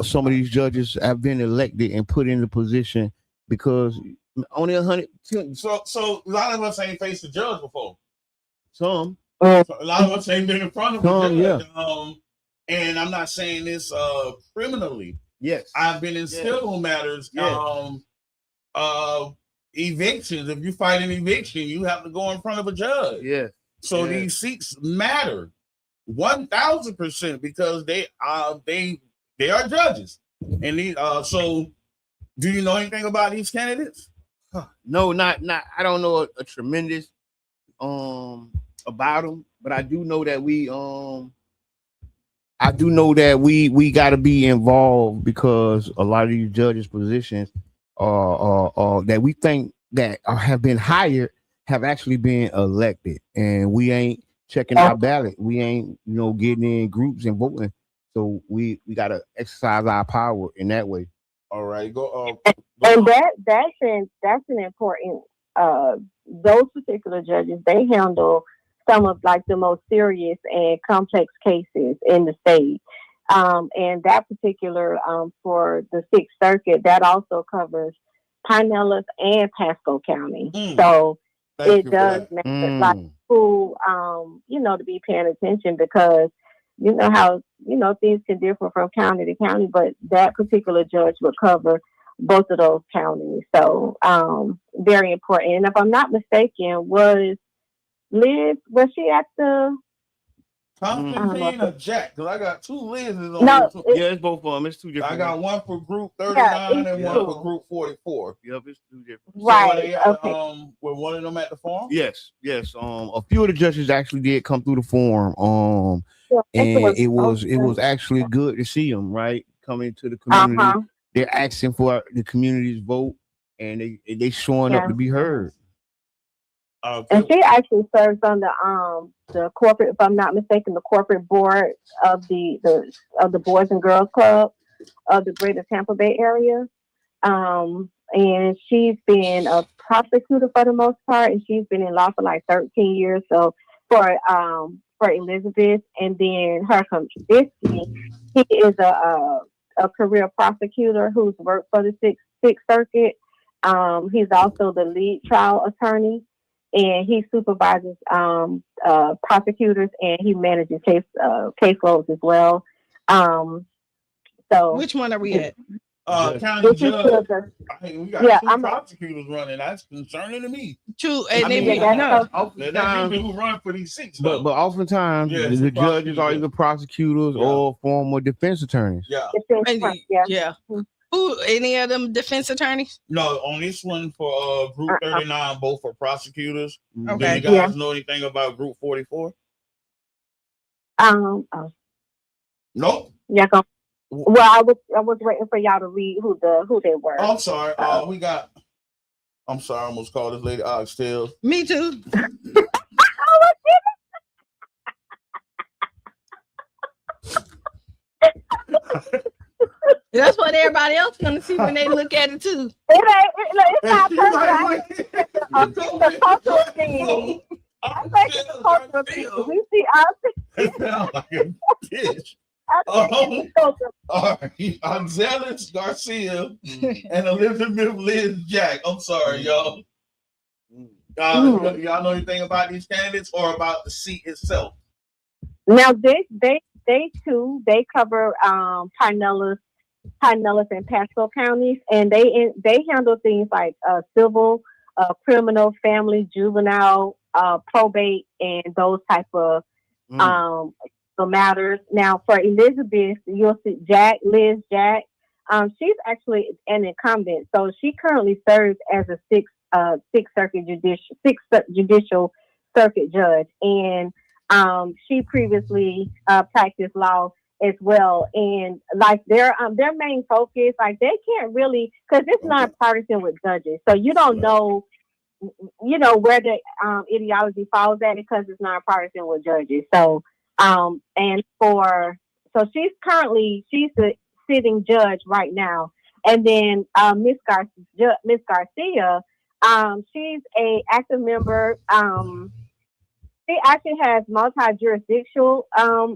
some of these judges have been elected and put in the position because only 100. So a lot of us ain't faced the judge before. Some. So a lot of us ain't been in front of the judge. Yeah. And I'm not saying this criminally. Yes. I've been in civil matters. Evictions. If you fight an eviction, you have to go in front of a judge. Yeah. So these seats matter 1,000% because they are judges. And these, so do you know anything about these candidates? No, not. I don't know a tremendous about them, but I do know that we got to be involved because a lot of these judges' positions that we think that have been hired have actually been elected, and we ain't checking our ballot. We ain't getting in groups and voting. So we got to exercise our power in that way. All right, go. And that's an important those particular judges, they handle some of like the most serious and complex cases in the state. And that particular for the Sixth Circuit, that also covers Pinellas and Pasco County. So it does make it like cool, to be paying attention, because you know how things can differ from county to county, but that particular judge would cover both of those counties. So very important. And if I'm not mistaken, was she at the Constantine or Jack? Because I got two Liz's on here. It's both of them. It's two different. I got one for group 39 and one for group 44. Yep, it's two different. Right. So were one of them at the forum? Yes. A few of the judges actually did come through the forum. And it was actually good to see them, right? Coming to the community. They're asking for the community's vote, and they showing up to be heard. And she actually serves on the corporate, if I'm not mistaken, the corporate board of the Boys and Girls Club of the Greater Tampa Bay area. And she's been a prosecutor for the most part, and she's been in law for like 13 years. So for Elizabeth, and then her Kambisky, he is a career prosecutor who's worked for the Sixth Circuit. He's also the lead trial attorney, and he supervises prosecutors, and he manages caseloads as well. So which one are we at? County judge. We got two prosecutors running. That's concerning to me. True, and oftentimes people who run for these seats. But oftentimes the judges are either prosecutors or former defense attorneys. Yeah. Who? Any of them defense attorneys? No, on this one for group 39, both are prosecutors. Okay. Do you guys know anything about group 44? Nope. Yeah. Well, I was waiting for y'all to read who they were. I'm sorry. I'm sorry. I almost called this lady Oxtail. Me too. That's what everybody else gonna see when they look at it too. It's not perfect. The cultural thing. I think it's the cultural thing. We see It sounds like a bitch. Gonzalez Garcia and Elizabeth Liz Jack. I'm sorry, y'all. Y'all know anything about these candidates or about the seat itself? Now they too cover Pinellas and Pasco counties, and they handle things like civil, criminal, family, juvenile, probate, and those type of matters. Now for Elizabeth, you'll see Liz Jack. She's actually an incumbent, so she currently serves as a Sixth Judicial Circuit judge, and she previously practiced law as well. And like their main focus, like they can't really, because it's not partisan with judges, so you don't know where the ideology falls at, because it's not partisan with judges. So she's the sitting judge right now. And then Miss Garcia, she's a active member. She actually has multi-jurisdictional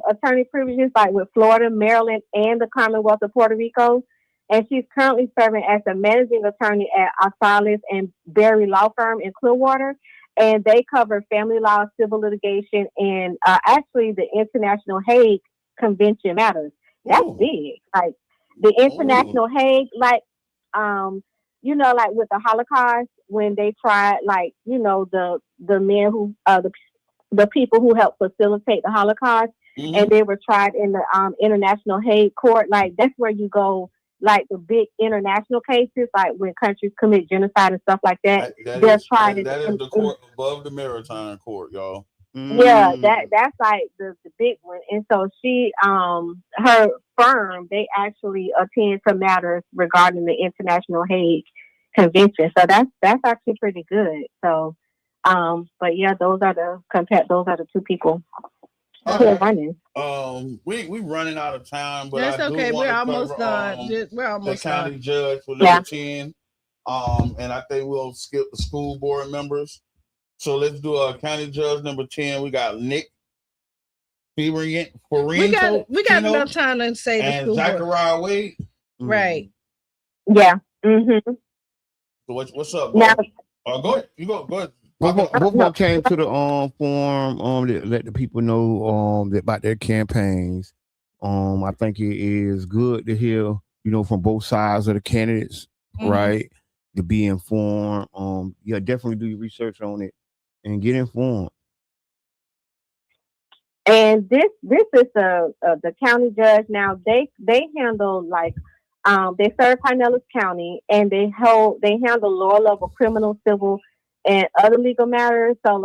attorney privileges, like with Florida, Maryland, and the Commonwealth of Puerto Rico. And she's currently serving as a managing attorney at Osales and Berry Law Firm in Clearwater. And they cover family law, civil litigation, and actually the International Hague Convention matters. That's big. Like the International Hague, like with the Holocaust, when they tried, the men who the people who helped facilitate the Holocaust, and they were tried in the International Hague Court. Like that's where you go. Like the big international cases, like when countries commit genocide and stuff like that, they're tried. That is the court above the maritime court, y'all. Yeah, that's like the big one. And so she, her firm, they actually attend to matters regarding the International Hague Convention. So that's actually pretty good. So, but yeah, those are the two people. We're running. We running out of time, but that's okay. We're almost done. We're the almost county done. judge for number 10. And I think we'll skip the school board members. So let's do county judge number 10. We got Nick We got enough time to say the and school board. Zachariah Wade. Right. Yeah. Mm-hmm. So what's up, Now, bro? Go ahead. You go ahead. What came to the forum to let the people know about their campaigns. I think it is good to hear, from both sides of the candidates, right? To be informed. Definitely do your research on it and get informed. and this is the county judge. Now they handle they serve Pinellas County, and they handle lower level criminal, civil, and other legal matters. So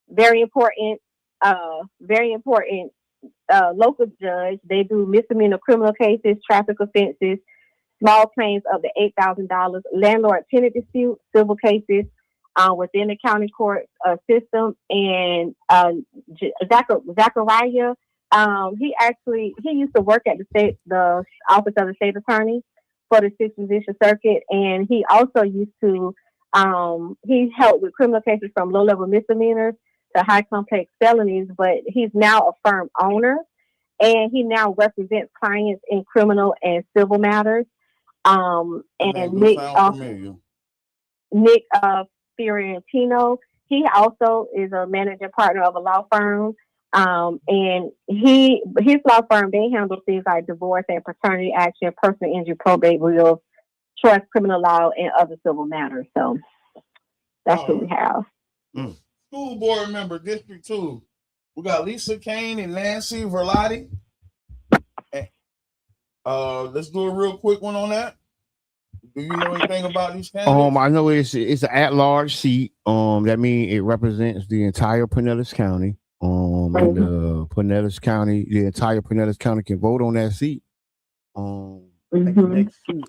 very important local judge. They do misdemeanor criminal cases, traffic offenses, small claims up to $8,000, landlord tenant dispute, civil cases within the county court system. And Zachariah, he used to work at the office of the state attorney for the 6th Judicial Circuit, and he also used to he helped with criminal cases from low level misdemeanors to high complex felonies. But he's now a firm owner, and he now represents clients in criminal and civil matters. And Nick Fiorentino, he also is a managing partner of a law firm. And his law firm, they handle things like divorce and paternity action, personal injury, probate, wills, trust, criminal law, and other civil matters. So that's what we have. School board member, District 2. We got Lisa Kane and Nancy Verlotti. Let's do a real quick one on that. Do you know anything about these candidates? I know it's an at-large seat. That means it represents the entire Pinellas County. And Pinellas County, the entire Pinellas County can vote on that seat. Next seat,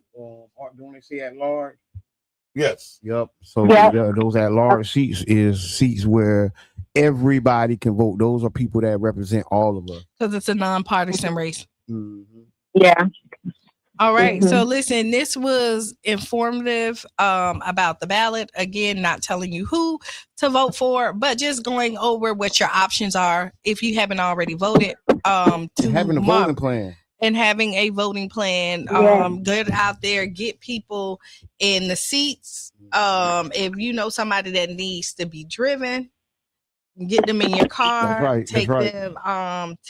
don't they say at large? Yes. Yep. So those at large seats is seats where everybody can vote. Those are people that represent all of us. Because it's a nonpartisan race. Yeah. All right. So listen, this was informative about the ballot. Again, not telling you who to vote for, but just going over what your options are if you haven't already voted. Having a voting plan. And having a voting plan. Get out there, get people in the seats. If you know somebody that needs to be driven, get them in your car, take them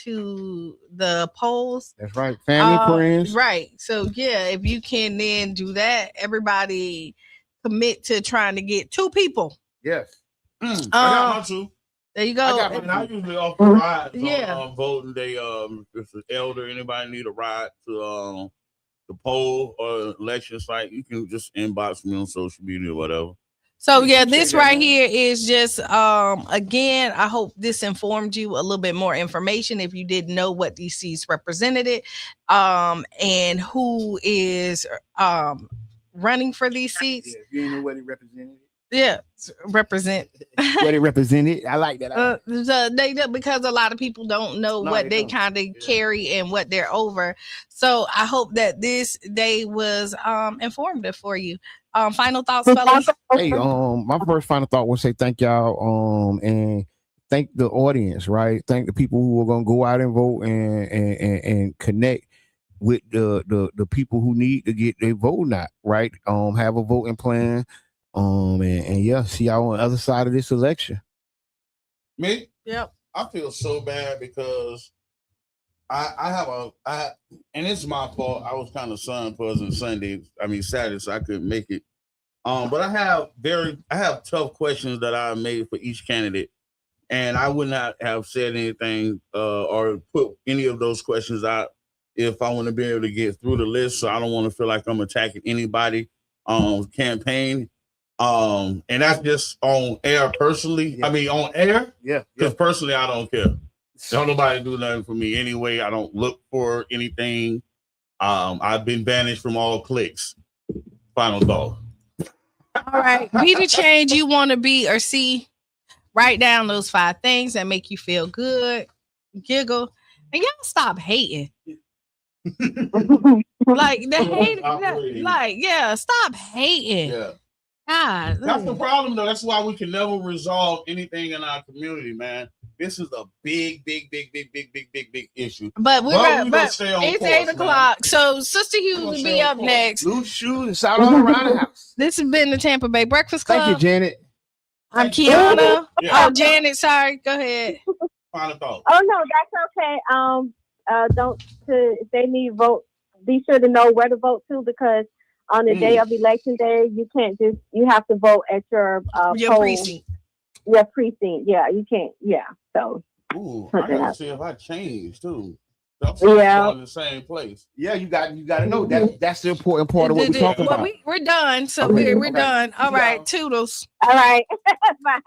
to the polls. That's right. Family, friends. Right. So if you can then do that, everybody commit to trying to get 2 people. Yes. I got my 2. There you go. I usually offer rides on voting day. If an elder, anybody need a ride to the poll or election site, you can just inbox me on social media or whatever. So this right here is just again, I hope this informed you a little bit more information if you didn't know what these seats represented and who is running for these seats. Yeah, if you didn't know what it represented. Yeah, represent. What it represented. I like that. Because a lot of people don't know what they kind of carry and what they're over. So I hope that this day was informative for you. Final thoughts, fellas? Hey, my first final thought was say thank y'all, and thank the audience, right? Thank the people who are gonna go out and vote and connect with the people who need to get their vote out, right? Have a voting plan. And see y'all on the other side of this election. Me? Yep. I feel so bad because I and it's my fault. I was kind of Saturday, so I couldn't make it. But I have tough questions that I made for each candidate, and I would not have said anything or put any of those questions out if I want to be able to get through the list. So I don't want to feel like I'm attacking anybody campaign. And that's just on air personally. Yeah. I mean, on air. Yeah. Because personally, I don't care. Don't nobody do nothing for me anyway. I don't look for anything. I've been banished from all cliques. Final thought. All right. Be the change you want to be or see. Write down those 5 things that make you feel good, giggle, and y'all stop hating. Like the hate, stop hating. Yeah. God, that's the problem, though. That's why we can never resolve anything in our community, man. This is a big issue. But gonna stay on it's course, 8 o'clock. Man. So Sister Hughes will be up next. Loose shoes and shout all around the house. This has been the Tampa Bay Breakfast Club. Thank you, Janet. I'm Qiana. Yeah. Oh, Janet, sorry. Go ahead. Final thought. Oh no, that's okay. If they need vote, be sure to know where to vote to, because on the day of election day, you have to vote at your precinct. Your precinct. Yeah, you can't. Yeah. So. Ooh, I gotta see if I change too. Yeah. In the same place. Yeah, you got to know that that's the important part of what we're talking about. We're done. So we're done. All right. Toodles. All right. Bye.